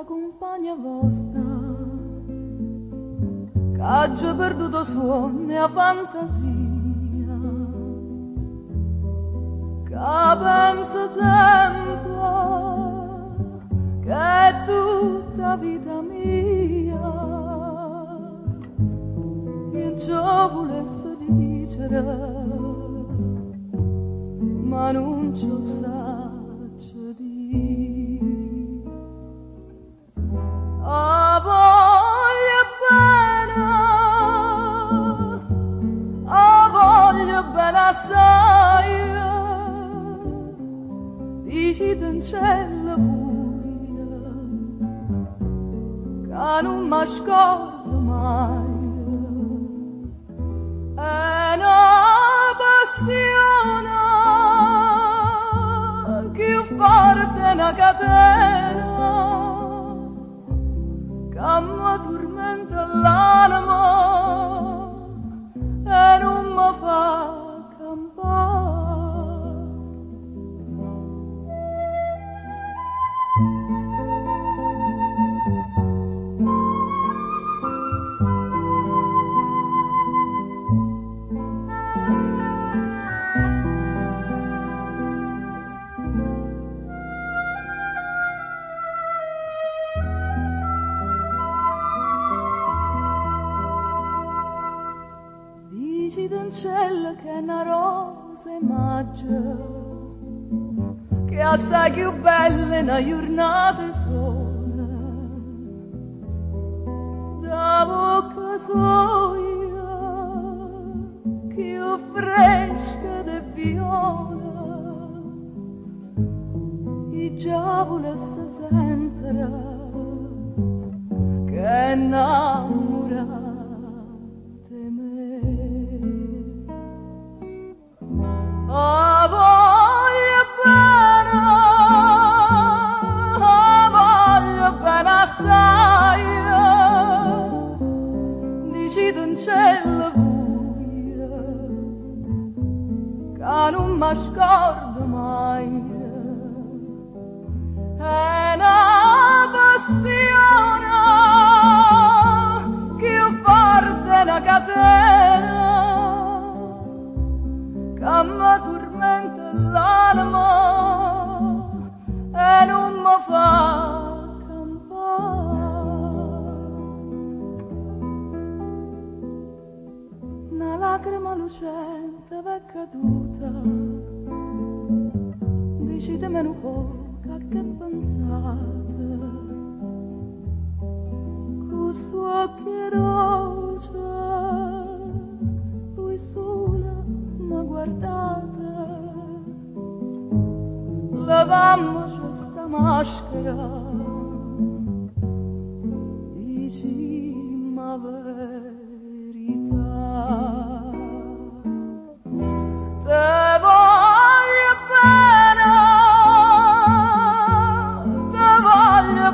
compagna vostra, che ha già perduto suono e fantasia, che pensa sempre che è tutta vita mia. Io ciò volesse dicere, ma non ci saggio dire. A voglia bene assai, dici in cielo buia, che non mi scordo mai. È una passione che forte è una catena che mi tormenta l'anima e non mi fa campare. Cielo che è una rosa in maggio, che assai più bella in una giornata sola, da bocca sua più fresca di viola, e già volesse sentire che è innamorata. A voglia bene assai, dici in cielo buia, che non mi scordo mai. È una passione che forte è una catena che mi tormenta l'anima e non mi fa campare. Una lacrima lucente v'è caduta, decidemene un po' che pensate, questo occhio rosa, lui sola ma guardate, levammoci sta maschera, dicimmo la verità. Te voglio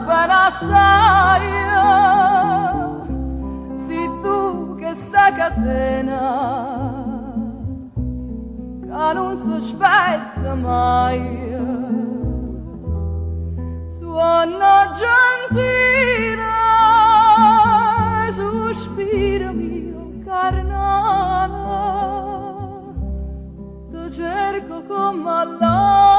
bene assai, sei tu che sta catena che non si spezza mai, suona gentile, sospiro mio carnale, ti cerco come all'alba.